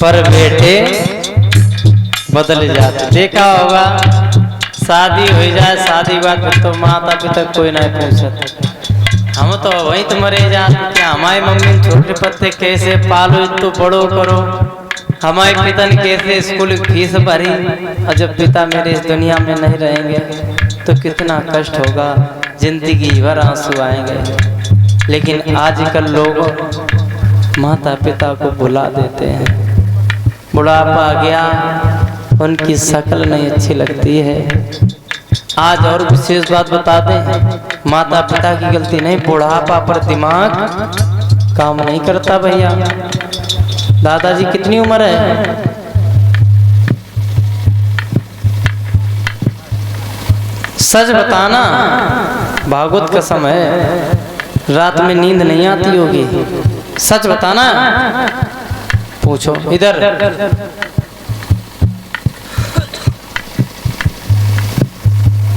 पर बेटे बदल जाते। देखा होगा शादी हो जाए, शादी बात तो माता पिता कोई नहीं पूछता। हम तो वही तो मरे जाते क्या हमारे मम्मी छोटे पत्ते कैसे पालो तो बड़ो करो, हमारे पिता ने कैसे स्कूल फीस भरी, और जब पिता मेरे इस दुनिया में नहीं रहेंगे तो कितना कष्ट होगा, जिंदगी भर आंसू आएंगे। लेकिन आजकल लोग माता पिता को भुला देते हैं। बुढ़ापा आ गया, उनकी शक्ल नहीं अच्छी लगती है। आज और विशेष बात बता दें, माता पिता की गलती नहीं, बुढ़ापा पर दिमाग काम नहीं करता भैया। दादाजी कितनी उम्र है? सच बताना, भागवत का समय रात में नींद नहीं आती होगी, सच बताना। पूछो इधर,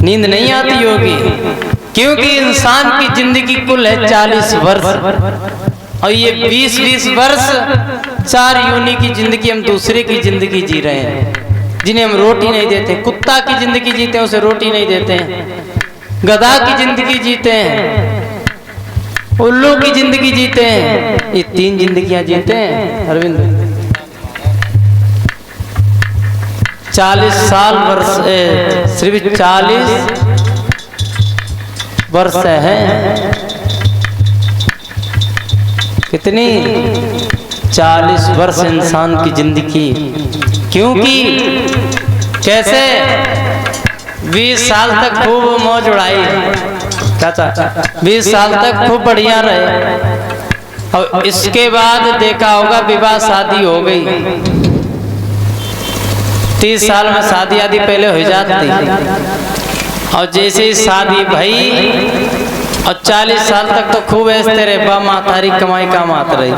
नींद नहीं आती होगी क्योंकि इंसान की जिंदगी कुल है 40 वर्ष, और ये 20-20 वर्ष 4 यूनी की जिंदगी हम दूसरे की जिंदगी जी रहे हैं, जिन्हें हम रोटी नहीं देते। कुत्ता की जिंदगी जीते हैं, उसे रोटी नहीं देते हैं। गधा की जिंदगी जीते हैं, उल्लू की जिंदगी जीते हैं। ये 3 जिंदगियां जीते हैं अरविंद। 40 साल वर्ष, सिर्फ 40 वर्ष है। कितनी? 40 वर्ष इंसान की जिंदगी। क्योंकि कैसे 20 साल तक खूब मौज उड़ाई, चाचा 20 साल तक खूब बढ़िया रहे, और इसके बाद देखा होगा विवाह शादी हो गई। 30 साल में शादी आदि पहले हो जाती, और जैसे ही शादी भई और 40 साल तक तो खूब ऐसे रहे, बा मातारी कमाई काम आत रही।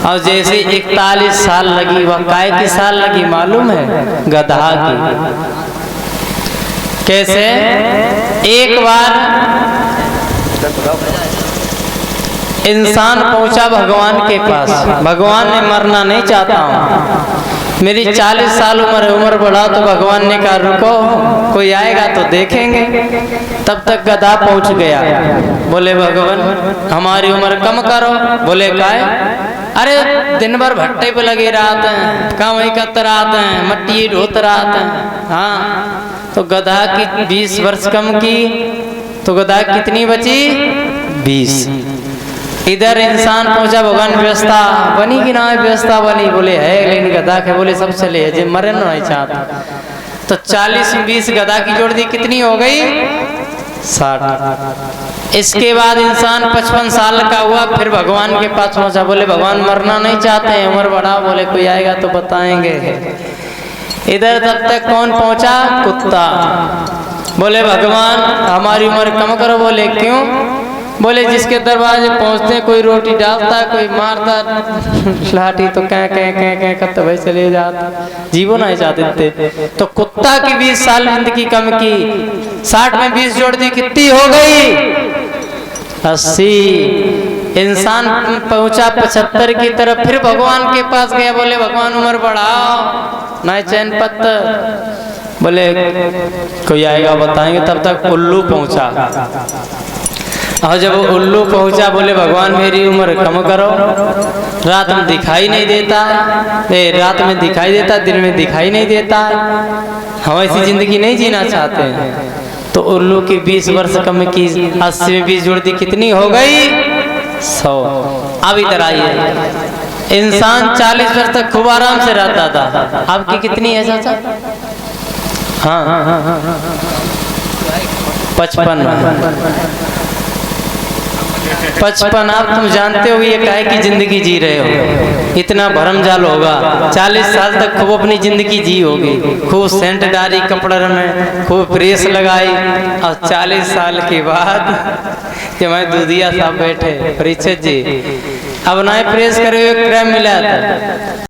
और जैसे 41 साल लगी, वह काय की साल लगी मालूम है? गधा की। कैसे? एक बार इंसान पहुंचा भगवान के पास, भगवान ने मरना नहीं चाहता हूँ, मेरी 40 साल उम्र बढ़ा, तो भगवान ने कहा रुको, कोई आएगा तो देखेंगे। तब तक गधा पहुंच गया। बोले भगवान हमारी उम्र कम करो। बोले काय? अरे दिन भर भट्टे पे लगे रहते हैं, कमाई करते रहते हैं, मट्टी ढोते रहते हैं। हाँ, तो गधा की 20 वर्ष कम की, तो गधा कितनी बची? 20। इधर इंसान पहुंचा, भगवान व्यवस्था बनी कि ना व्यवस्था बनी? बोले है, लेकिन गधा के बोले सब चले है, जो मरे नहीं चाहता। तो 40 में 20 गधा की जोड़ दी, कितनी हो गई? 60। इसके बाद इंसान 55 साल का हुआ, फिर भगवान के पास पहुंचा। बोले भगवान मरना नहीं चाहते हैं, उम्र बढ़ा। बोले कोई आएगा तो बताएंगे। इधर तब तक कौन पहुंचा? कुत्ता। बोले भगवान हमारी उम्र कम करो। बोले क्यों? बोले जिसके दरवाजे पहुंचते कोई रोटी डालता, कोई मारता लाठी, तो कह करते भाई चले जाता, जीवो नहीं चाहते थे। तो कुत्ता की 20 साल जिंदगी कम की, 60 में 20 जोड़ दी, कितनी हो गई? 80। इंसान पहुंचा 75 की तरफ, फिर भगवान के पास गया। बोले भगवान उम्र बढ़ाओ, नहीं चैन पत्त। बोले कोई आएगा बताएंगे। तब तक उल्लू पहुंचा, और जब उल्लू पहुंचा बोले भगवान मेरी उम्र कम करो, रात में दिखाई नहीं देता, रात में दिखाई देता, दिन में दिखाई नहीं देता, हम ऐसी जिंदगी नहीं जीना चाहते हैं। तो उल्लू की 20 वर्ष कम की, 80 में 20 जोड़ दी, कितनी हो गई? 100। अब इधर आइए, इंसान 40 वर्ष तक खूब आराम से रहता था, आपकी कितनी है चाचा? हाँ 55। आप तुम जानते हो ये काहे की जिंदगी जी रहे हो? इतना भरमजाल होगा। 40 साल तक खूब अपनी जिंदगी जी होगी, खूब सेंट डाली, कपड़े में खूब प्रेस लगाई, और 40 साल के बाद जब मैं दूधिया साहब बैठे, परीक्षित जी अब ना प्रेस करे हुए क्रम मिला था।